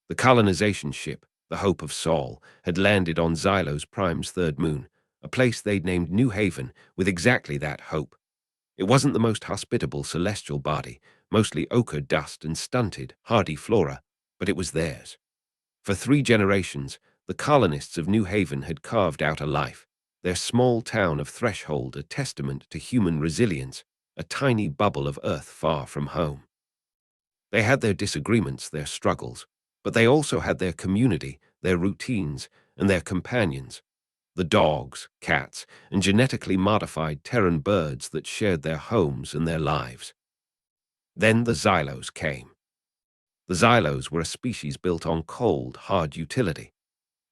The colonization ship, the Hope of Saul, had landed on Xylos Prime's third moon, a place they'd named New Haven with exactly that hope. It wasn't the most hospitable celestial body, mostly ochre dust and stunted, hardy flora, but it was theirs. For 3 generations, the colonists of New Haven had carved out a life, their small town of Threshold a testament to human resilience, a tiny bubble of earth far from home. They had their disagreements, their struggles, but they also had their community, their routines, and their companions, the dogs, cats, and genetically modified Terran birds that shared their homes and their lives. Then the Xylos came. The Xylos were a species built on cold, hard utility.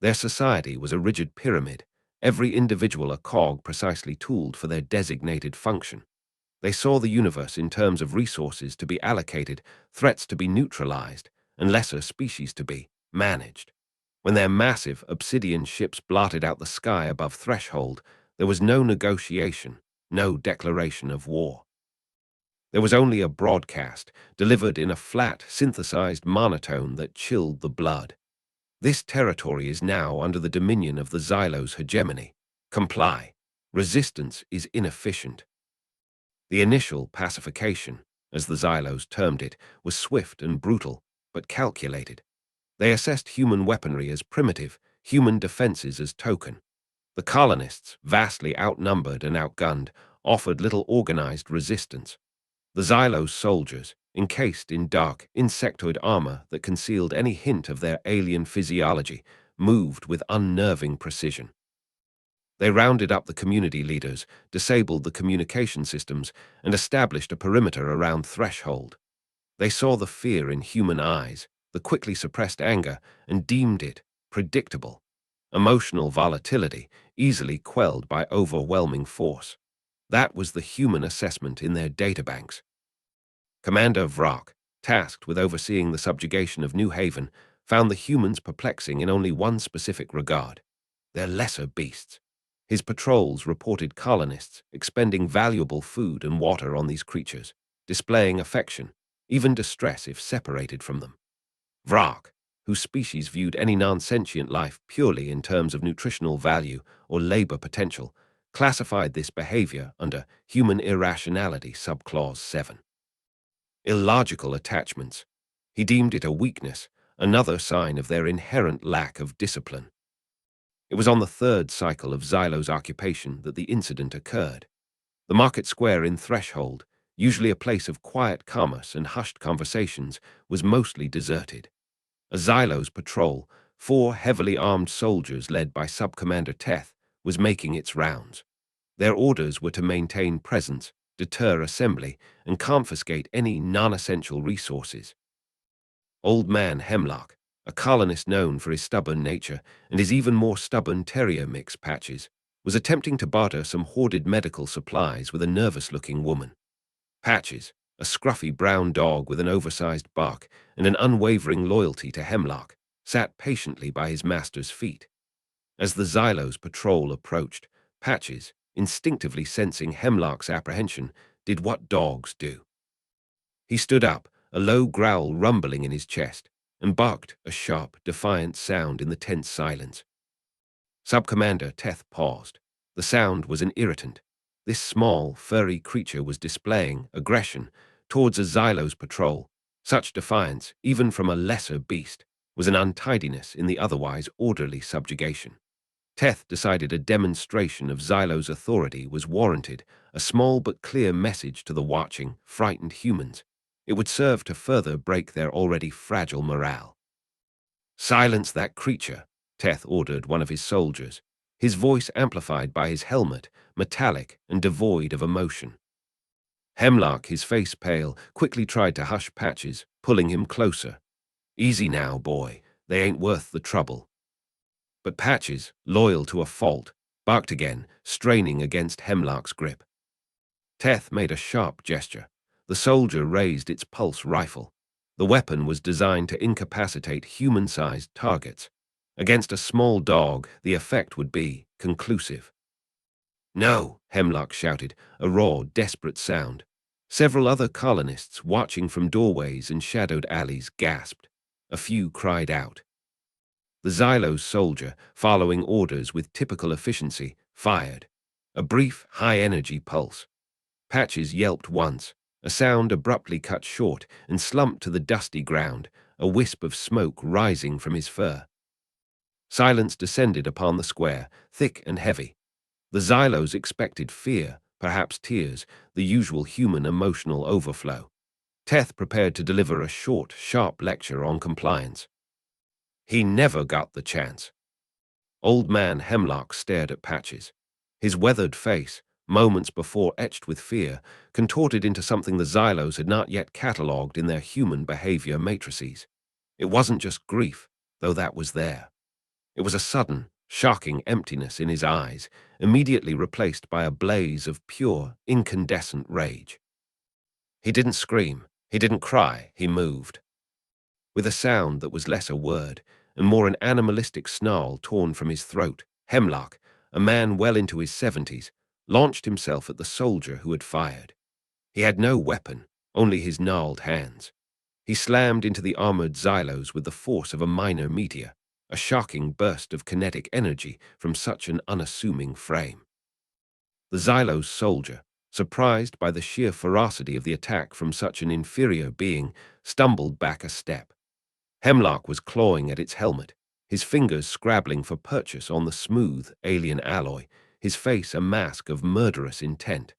Their society was a rigid pyramid, every individual a cog precisely tooled for their designated function. They saw the universe in terms of resources to be allocated, threats to be neutralized, and lesser species to be managed. When their massive obsidian ships blotted out the sky above Threshold, there was no negotiation, no declaration of war. There was only a broadcast, delivered in a flat, synthesized monotone that chilled the blood. This territory is now under the dominion of the Xylos hegemony. Comply. Resistance is inefficient. The initial pacification, as the Xylos termed it, was swift and brutal, but calculated. They assessed human weaponry as primitive, human defenses as token. The colonists, vastly outnumbered and outgunned, offered little organized resistance. The Xylos soldiers, encased in dark, insectoid armor that concealed any hint of their alien physiology, moved with unnerving precision. They rounded up the community leaders, disabled the communication systems, and established a perimeter around Threshold. They saw the fear in human eyes, the quickly suppressed anger, and deemed it predictable. Emotional volatility, easily quelled by overwhelming force. That was the human assessment in their databanks. Commander Vrock, tasked with overseeing the subjugation of New Haven, found the humans perplexing in only one specific regard. They're lesser beasts. His patrols reported colonists expending valuable food and water on these creatures, displaying affection, even distress if separated from them. Vrock, whose species viewed any non-sentient life purely in terms of nutritional value or labor potential, classified this behavior under Human Irrationality Subclause 7. Illogical attachments. He deemed it a weakness, another sign of their inherent lack of discipline. It was on the third cycle of Xylo's occupation that the incident occurred. The market square in Threshold, usually a place of quiet commerce and hushed conversations, was mostly deserted. A Xylos patrol, 4 heavily armed soldiers led by Sub-Commander Teth, was making its rounds. Their orders were to maintain presence, deter assembly, and confiscate any non-essential resources. Old Man Hemlock, a colonist known for his stubborn nature and his even more stubborn terrier mix Patches, was attempting to barter some hoarded medical supplies with a nervous-looking woman. Patches, a scruffy brown dog with an oversized bark and an unwavering loyalty to Hemlock, sat patiently by his master's feet. As the Xylos patrol approached, Patches, instinctively sensing Hemlock's apprehension, did what dogs do. He stood up, a low growl rumbling in his chest, and barked a sharp, defiant sound in the tense silence. Sub-Commander Teth paused. The sound was an irritant. This small, furry creature was displaying aggression towards a Xylos patrol. Such defiance, even from a lesser beast, was an untidiness in the otherwise orderly subjugation. Teth decided a demonstration of Xylos' authority was warranted, a small but clear message to the watching, frightened humans. It would serve to further break their already fragile morale. "Silence that creature," Teth ordered one of his soldiers, his voice amplified by his helmet, metallic and devoid of emotion. Hemlock, his face pale, quickly tried to hush Patches, pulling him closer. "Easy now, boy. They ain't worth the trouble." But Patches, loyal to a fault, barked again, straining against Hemlock's grip. Teth made a sharp gesture. The soldier raised its pulse rifle. The weapon was designed to incapacitate human-sized targets. Against a small dog, the effect would be conclusive. "No," Hemlock shouted, a raw, desperate sound. Several other colonists, watching from doorways and shadowed alleys, gasped. A few cried out. The Xylo's soldier, following orders with typical efficiency, fired. A brief, high-energy pulse. Patches yelped once, a sound abruptly cut short and slumped to the dusty ground, a wisp of smoke rising from his fur. Silence descended upon the square, thick and heavy. The Xylos expected fear, perhaps tears, the usual human emotional overflow. Teth prepared to deliver a short, sharp lecture on compliance. He never got the chance. Old man Hemlock stared at Patches. His weathered face, moments before etched with fear, contorted into something the Xylos had not yet catalogued in their human behavior matrices. It wasn't just grief, though that was there. It was a sudden, shocking emptiness in his eyes, immediately replaced by a blaze of pure, incandescent rage. He didn't scream, he didn't cry, he moved. With a sound that was less a word, and more an animalistic snarl torn from his throat, Hemlock, a man well into his 70s, launched himself at the soldier who had fired. He had no weapon, only his gnarled hands. He slammed into the armored Xylos with the force of a minor meteor, a shocking burst of kinetic energy from such an unassuming frame. The Xylos soldier, surprised by the sheer ferocity of the attack from such an inferior being, stumbled back a step. Hemlock was clawing at its helmet, his fingers scrabbling for purchase on the smooth, alien alloy, his face a mask of murderous intent.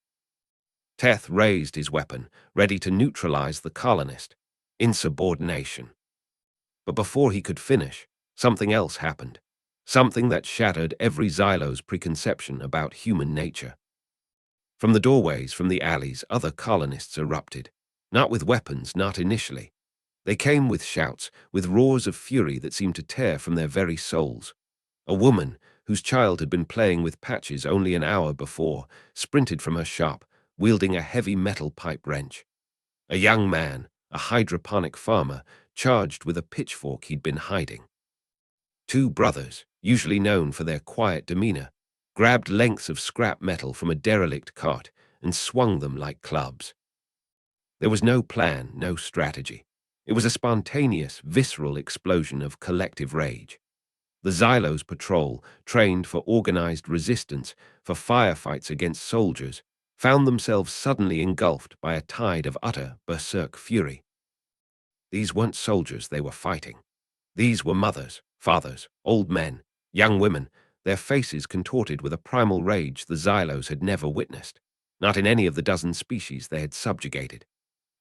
Teth raised his weapon, ready to neutralize the colonist. Insubordination. But before he could finish, something else happened. Something that shattered every Xylo's preconception about human nature. From the doorways, from the alleys, other colonists erupted. Not with weapons, not initially. They came with shouts, with roars of fury that seemed to tear from their very souls. A woman, whose child had been playing with Patches only an hour before, sprinted from her shop, wielding a heavy metal pipe wrench. A young man, a hydroponic farmer, charged with a pitchfork he'd been hiding. Two brothers, usually known for their quiet demeanor, grabbed lengths of scrap metal from a derelict cart and swung them like clubs. There was no plan, no strategy. It was a spontaneous, visceral explosion of collective rage. The Xylos patrol, trained for organized resistance, for firefights against soldiers, found themselves suddenly engulfed by a tide of utter berserk fury. These weren't soldiers they were fighting. These were mothers, fathers, old men, young women, their faces contorted with a primal rage the Xylos had never witnessed, not in any of the dozen species they had subjugated.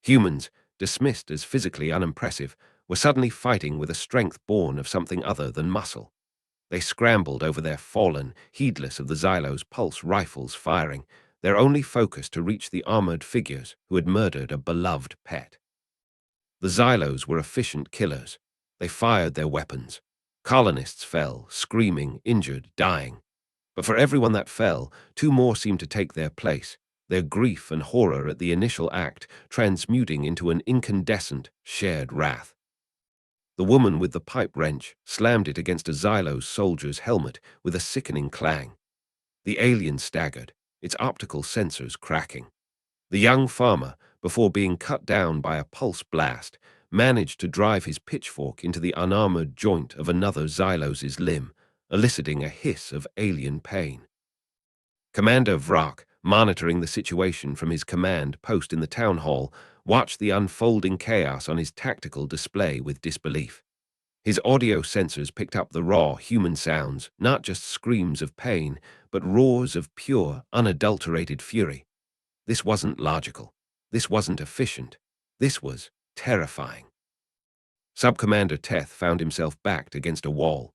Humans, dismissed as physically unimpressive, were suddenly fighting with a strength born of something other than muscle. They scrambled over their fallen, heedless of the Xylos' pulse rifles firing, their only focus to reach the armored figures who had murdered a beloved pet. The Xylos were efficient killers. They fired their weapons. Colonists fell, screaming, injured, dying. But for everyone that fell, two more seemed to take their place, their grief and horror at the initial act transmuting into an incandescent, shared wrath. The woman with the pipe wrench slammed it against a Xylos soldier's helmet with a sickening clang. The alien staggered, its optical sensors cracking. The young farmer, before being cut down by a pulse blast, managed to drive his pitchfork into the unarmored joint of another Xylos' limb, eliciting a hiss of alien pain. Commander Vrak, monitoring the situation from his command post in the town hall, watched the unfolding chaos on his tactical display with disbelief. His audio sensors picked up the raw human sounds, not just screams of pain, but roars of pure, unadulterated fury. This wasn't logical. This wasn't efficient. This was terrifying. Sub-Commander Teth found himself backed against a wall.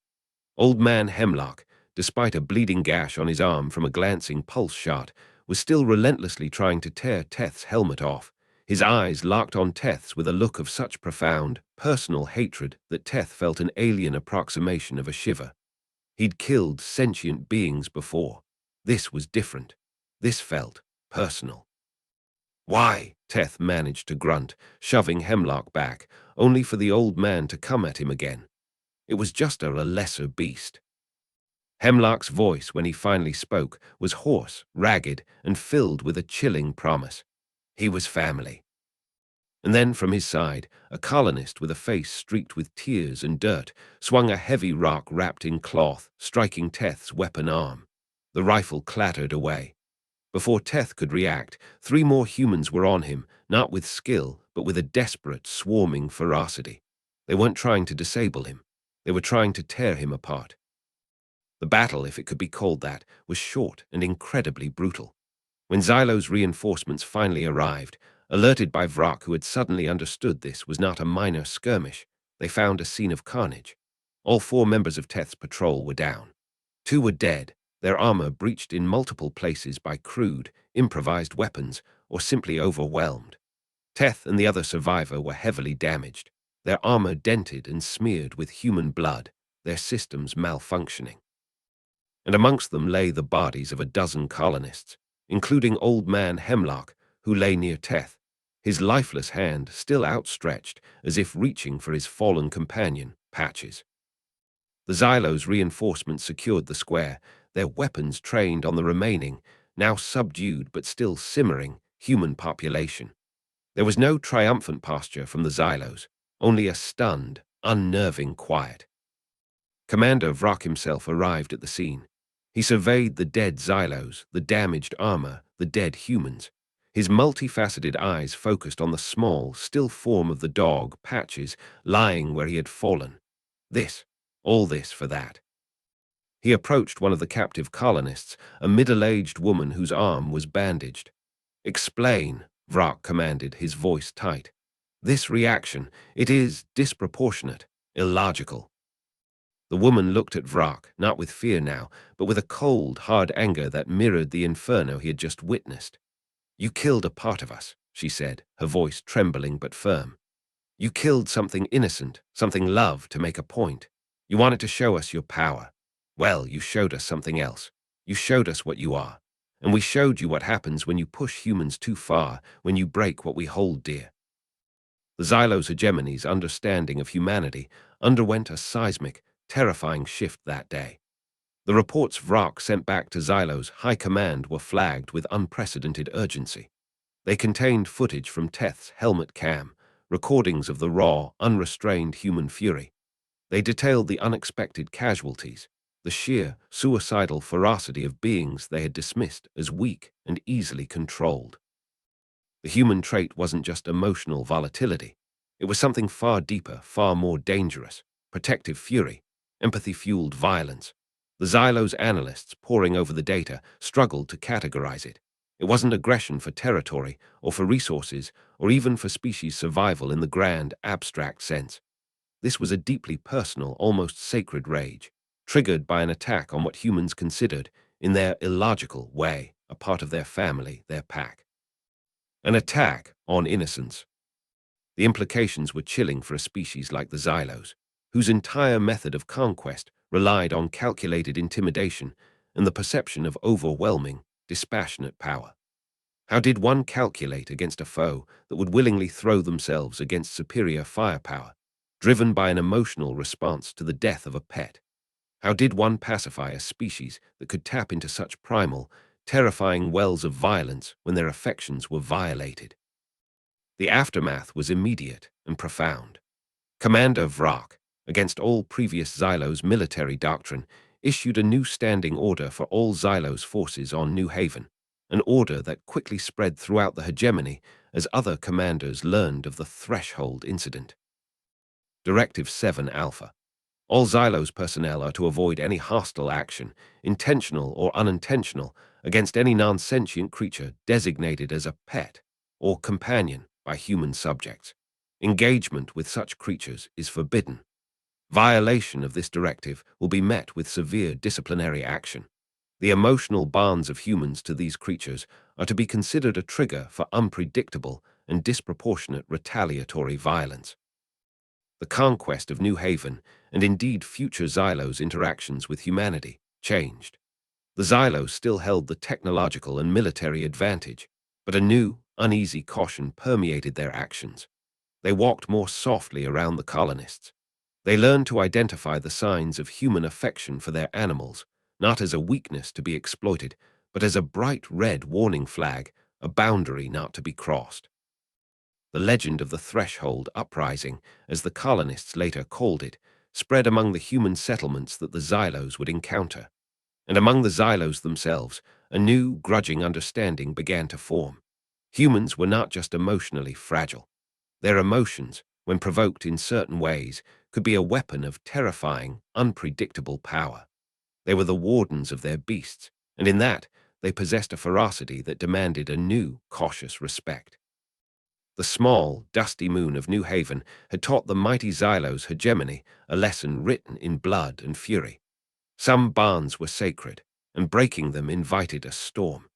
Old man Hemlock, despite a bleeding gash on his arm from a glancing pulse shot, was still relentlessly trying to tear Teth's helmet off, his eyes locked on Teth's with a look of such profound, personal hatred that Teth felt an alien approximation of a shiver. He'd killed sentient beings before. This was different. This felt personal. "Why?" Teth managed to grunt, shoving Hemlock back, only for the old man to come at him again. It was just a lesser beast. Hemlock's voice, when he finally spoke, was hoarse, ragged, and filled with a chilling promise. He was family. And then from his side, a colonist with a face streaked with tears and dirt swung a heavy rock wrapped in cloth, striking Teth's weapon arm. The rifle clattered away. Before Teth could react, three more humans were on him, not with skill, but with a desperate, swarming ferocity. They weren't trying to disable him. They were trying to tear him apart. The battle, if it could be called that, was short and incredibly brutal. When Xylo's reinforcements finally arrived, alerted by Vrak, who had suddenly understood this was not a minor skirmish, they found a scene of carnage. All four members of Teth's patrol were down. Two were dead, their armor breached in multiple places by crude, improvised weapons, or simply overwhelmed. Teth and the other survivor were heavily damaged, their armor dented and smeared with human blood, their systems malfunctioning. And amongst them lay the bodies of a dozen colonists, including Old Man Hemlock, who lay near Teth, his lifeless hand still outstretched as if reaching for his fallen companion, Patches. The Xylo's reinforcements secured the square, their weapons trained on the remaining, now subdued but still simmering, human population. There was no triumphant posture from the Xylos, only a stunned, unnerving quiet. Commander Vrak himself arrived at the scene. He surveyed the dead Xylos, the damaged armor, the dead humans. His multifaceted eyes focused on the small, still form of the dog, Patches, lying where he had fallen. All this for that. He approached one of the captive colonists, a middle-aged woman whose arm was bandaged. "Explain," Vrak commanded, his voice tight. "This reaction, it is disproportionate, illogical." The woman looked at Vrak, not with fear now, but with a cold, hard anger that mirrored the inferno he had just witnessed. "You killed a part of us," she said, her voice trembling but firm. "You killed something innocent, something love, to make a point. You wanted to show us your power. Well, you showed us something else. You showed us what you are. And we showed you what happens when you push humans too far, when you break what we hold dear." The Xylos' hegemony's understanding of humanity underwent a seismic, terrifying shift that day. The reports Vrak sent back to Xylo's high command were flagged with unprecedented urgency. They contained footage from Teth's helmet cam, recordings of the raw, unrestrained human fury. They detailed the unexpected casualties, the sheer, suicidal ferocity of beings they had dismissed as weak and easily controlled. The human trait wasn't just emotional volatility. It was something far deeper, far more dangerous: protective fury, empathy-fueled violence. The Xylos analysts poring over the data struggled to categorize it. It wasn't aggression for territory or for resources or even for species survival in the grand, abstract sense. This was a deeply personal, almost sacred rage, triggered by an attack on what humans considered, in their illogical way, a part of their family, their pack. An attack on innocence. The implications were chilling for a species like the Xylos, whose entire method of conquest relied on calculated intimidation and the perception of overwhelming, dispassionate power. How did one calculate against a foe that would willingly throw themselves against superior firepower, driven by an emotional response to the death of a pet? How did one pacify a species that could tap into such primal, terrifying wells of violence when their affections were violated? The aftermath was immediate and profound. Commander Vrak, against all previous Xylos' military doctrine, issued a new standing order for all Xylos forces on New Haven, an order that quickly spread throughout the hegemony as other commanders learned of the Threshold incident. Directive 7 Alpha. All Xylos personnel are to avoid any hostile action, intentional or unintentional, against any non-sentient creature designated as a pet or companion by human subjects. Engagement with such creatures is forbidden. Violation of this directive will be met with severe disciplinary action. The emotional bonds of humans to these creatures are to be considered a trigger for unpredictable and disproportionate retaliatory violence. The conquest of New Haven, and indeed future Xylos' interactions with humanity, changed. The Xylos still held the technological and military advantage, but a new, uneasy caution permeated their actions. They walked more softly around the colonists. They learned to identify the signs of human affection for their animals, not as a weakness to be exploited, but as a bright red warning flag, a boundary not to be crossed. The legend of the Threshold Uprising, as the colonists later called it, spread among the human settlements that the Xylos would encounter. And among the Xylos themselves, a new, grudging understanding began to form. Humans were not just emotionally fragile. Their emotions, when provoked in certain ways, could be a weapon of terrifying, unpredictable power. They were the wardens of their beasts, and in that, they possessed a ferocity that demanded a new, cautious respect. The small, dusty moon of New Haven had taught the mighty Xylos' hegemony a lesson written in blood and fury. Some bonds were sacred, and breaking them invited a storm.